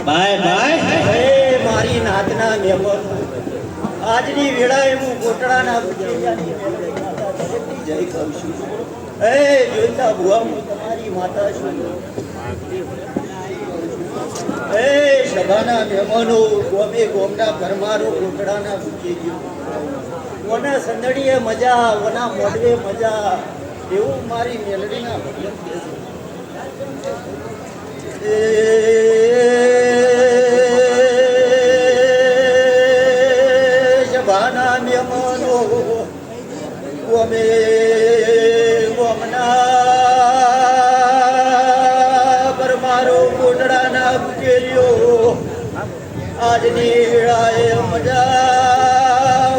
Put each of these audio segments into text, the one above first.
Bye bye. હે મારી નાતના મહેમાન, આજની વેળાએ હું કોટડાના ભૂખિયાની મેલડી જય કહું છું. હે જોઈતા ભુવા, હું તમારી માતા છું. હે સભાના મહેમાનો, ગોમે ગોમના પરમારો, કોટડાના ભૂખિયા, કોના સંદડીએ મજા, કોના મોઢવે મજા, એવું મારી મેલડીના ભજન કહે છે. સભાના મહેમાનો, ગોમે ગોમના પરમારો, કોટડાના ભૂખેલીઓ, આજની વેળાએ મજા,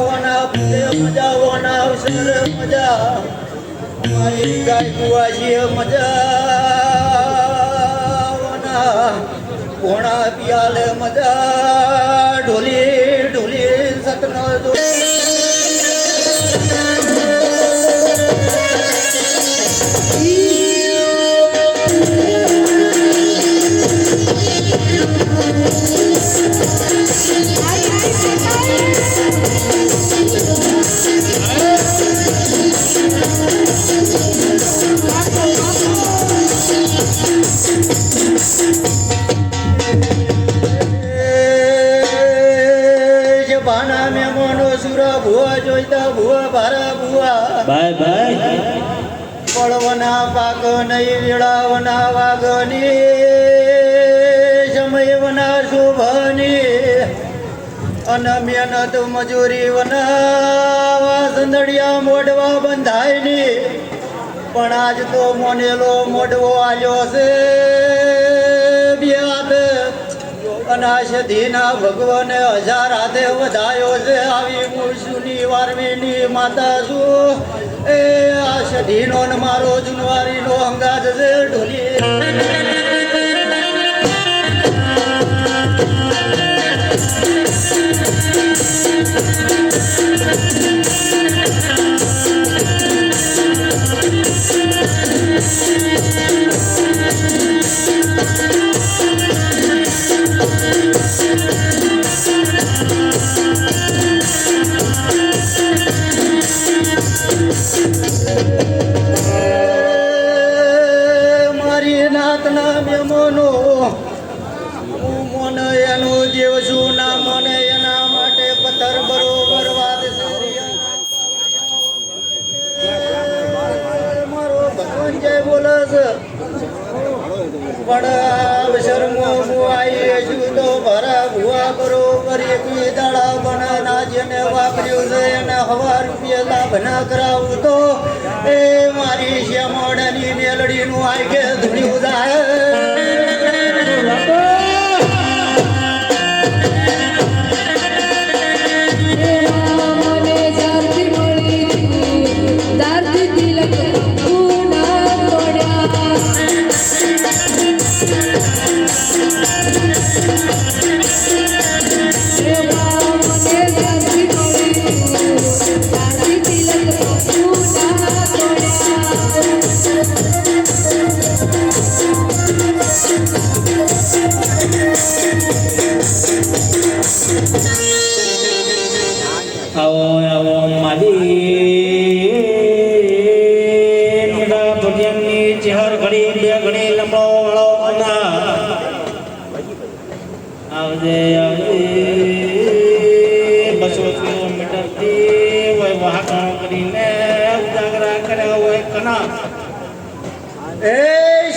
ઓના ફૂલે મજા, ઓના અવસર મજા, મારી ગાય કુવાશીએ મજા, ઓના ભોણા પિયાલે મજા, ઢોલી ઢોલી સતનો જોઈતા ભુવા ભારા ભુવા બાય બાય. પડવના પાક નહીં વેળાવના વાગની, સમયવના શોભની, અને મહેનત મજૂરી વના સંદડિયા મોઢવા બંધાયની, પણ આજ તો મોનેલો મોઢવો આલ્યો છે બે હાથ, અનાશધીના ભગવાને 1000 હાથે વધાયો છે. આવી મૂળસુની વારવીની માતા છું. એ આશધીનો ને મારો જુનવારીનો અંગાજ છે. ઢોલી મારી નાતના મહેમાનો, હું મને એનું દેવ છું, ના મને એના માટે પથ્થર બરોબર વાત મારો ભગવાન જય બોલે છે. પણ અવસરમાં હું આવી છું તો ભરા ભુવા બરોબર એકવી દાડા બનાના જેને વાપર્યું છે એને 1000 રૂપિયા લાભ ના કરાવું તો એ મારી શ્યામોડાની મેલડીનું આગે ધૂળ્યું જાય. આવો આવો મારી મોઢા ભજનની ચહેર ઘડી બે ઘડી લંબો વાળો આવજે આવજે 200 કિલોમીટર થી હોય વાહન કરીને ઉજાગરા કર્યા હોય કના. એ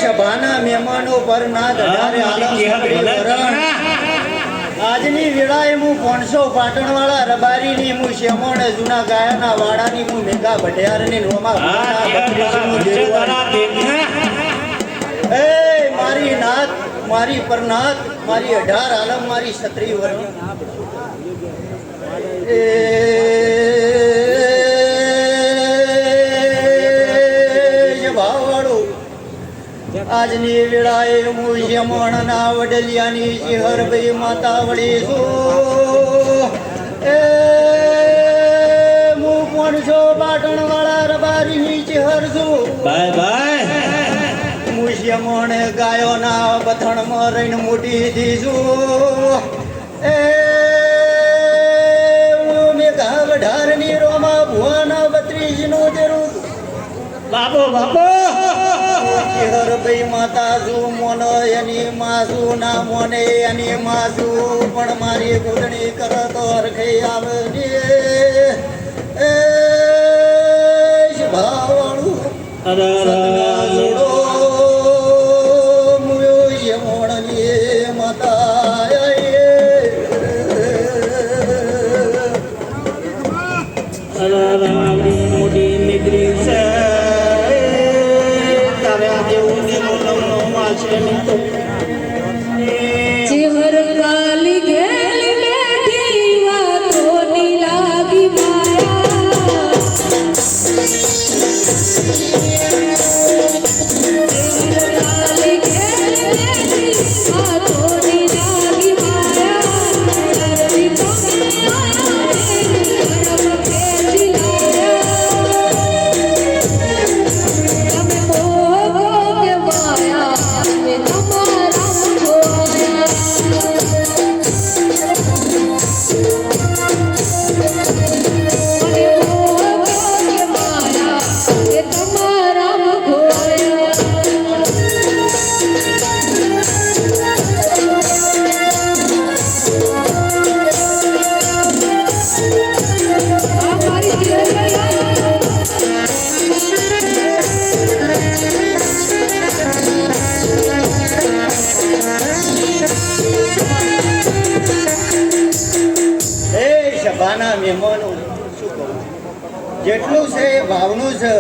સભાના મહેમાનો પર ના ધડારે આજની વેળાએ હું 500 પાટણવાળા રબારીની, હું શેમોણ જૂના ગાયાના વાડાની, હું મેઘા ભટિયારની રોમા એ મારી નાથ, મારી પરનાથ, મારી 18 આલમ, મારી ક્ષત્રિય વર્ગ એ ભાવવાળું આજની વેળાએ હું શેમોણના વડલિયાની ચિહરભાઈ માતા વળી છું. એ હું 500 પાટણવાળા રબારીની ચિહર છું. Bye bye. હું શેમોણ પણ ગાયોના બથણમાં રહીને મોટી દીધું એ મેઘા વઢારની રોમા ભુવાના 32 નું જેરું બાપો બાપો હરભાઈ માતા શું મોનો એની માસુ ના મોને એની માસુ પણ મારી ઘૂંટણી કરતો હરખે આવે એ ભાવણું સતના જોડો મુયો યમણની માતા મોટી નીકળી છે તારે આજે ઉદયનો માછે તો ચેહર કાલી ગેલી બેઠી વાતોની લાગી માયા ચેહર કાલી ગેલી બેઠી વાતોની લાગી માયા તારી કમળા કરમ પેટી લાયા તમે મોહો કે માયા તમે તમારા ખોયા મને મોહો કે માયા કે તમારા ખોયા આ મારી જીવનયા એ સભાના મહેમાનો શું કહું જેટલું છે એ ભાવનું છે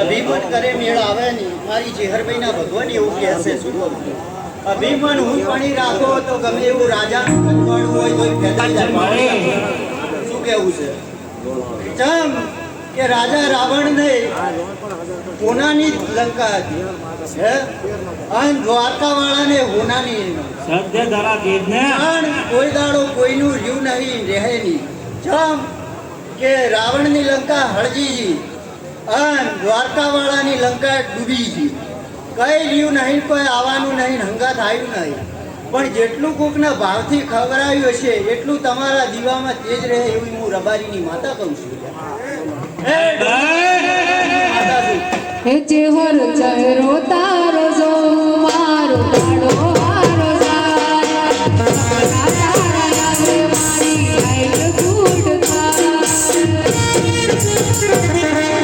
અભિમન કરે મેળ આવે નહીં મારી ચેહરભાઈના ભગવાન એવું કહે છે શું કહું અભિમન હું પણી રાખો તો ગમે એવું રાજાનું રજવાડું હોય તોય ફેંદાઈ જાય શું કહેવું છે ચમ કે રાજા રાવણને હોનાની લંકા હતી હે અને દ્વારકાવાળાને હોનાની સદ્ય ધરા દેજને પણ કોઈ દાડો કોઈનું રહ્યું નહીં રહે નહીં ચમ કે રાવણની લંકા હળજીજી અને દ્વારકાવાળાની લંકા ડૂબીજી કઈ રહ્યું નહીં કોઈ આવવાનું નહીં હંગાત આવ્યું નહીં પણ જેટલું કોકના ભાવથી ખવડાવ્યું હશે એટલું તમારા દીવામાં તેજ રહે એવી હું રબારીની માતા કહું છું એ માતા છું હે ચેહર ચહેરો તારો જો મારો કાળો હારો જાય તારા તારા લાગે મારી લાઈટ ગુડ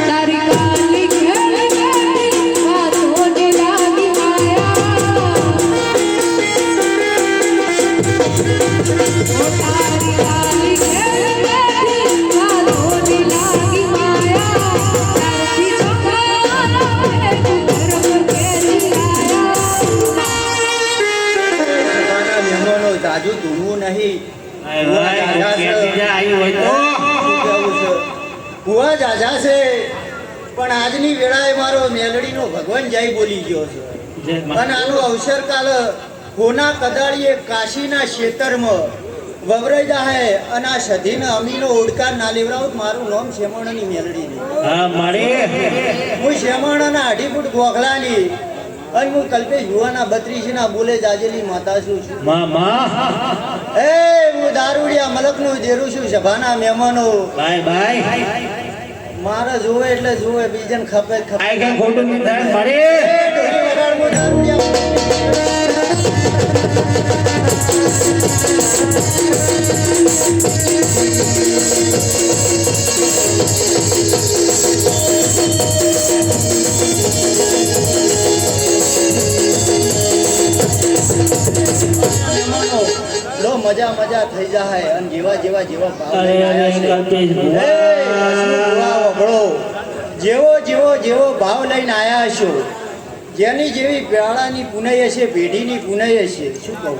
તારી કાલી ઘેર બેઠી વાતોને લાગી માયા ઓ તારી કાલી ઘેર બેઠી વાતોને લાગી માયા તારી સભાના મહેમાનો જાજુ ધૂમવું નહીં ભુવા જાજા છે પણ આજની વેળાએ મારો મેલડીનો ભગવાન જય બોલી ગયો છે અને આનો અવસર કાલ હોના કદાળીએ કાશીના ક્ષેત્રમાં વવરાઈ જાહે અને આ સધીને અમીનો ઓડકાર ના લેવરાવ મારું નામ શેમણની મેલડી નહીં હા મારી હું શેમણના 2.5 ફૂટ ગોખલાની અને હું કલ્પે યુવાના 32 ના બોલે જાજેલી માતા છું મામા એ હું દારૂડિયા મલકનું દેરું છું સભાના મહેમાનો બાય બાય મારે જોવે એટલે જોવે બીજાને ખપે ખપે આય કે ખોટું નહીં થાય મારી એ ઢોલી વગાડવું મહેમાનો લો મજા મજા થઈ જાય અને જેવા જેવા જેવા ભાવ અરે લઈને અરે આયા છે. કલ્પેશ એ, વાહ, વગડો. જેવો ભાવ લઈને આયા છો જેની જેવી પેળાની પુનઈ હશે પેઢીની પુનઈ હશે શું કહું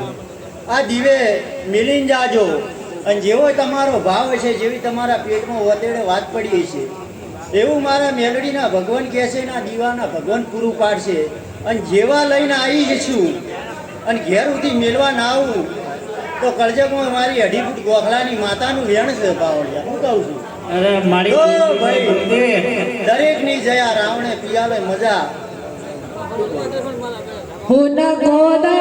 આ દીવે મિલીને જાજો અને જેવો તમારો ભાવ હશે જેવી તમારા પેટમાં વતેડે વાત પડી હશે એવું મારા મેલડીના ભગવાન કહે છે ને આ દીવાના ભગવાન પૂરું પાડશે અને જેવા લઈને આવી જશું અને ઘેર સુધી મેળવા ના આવું તો કળજકમાં મારી 2.5 ફૂટ ગોખલાની માતાનું વેણ છે બાવળિયા હું કહું છું અરે મારી ઓ ભાઈ દરેકની જયા રાવણે પિયાલે મજા હું ન ગોદ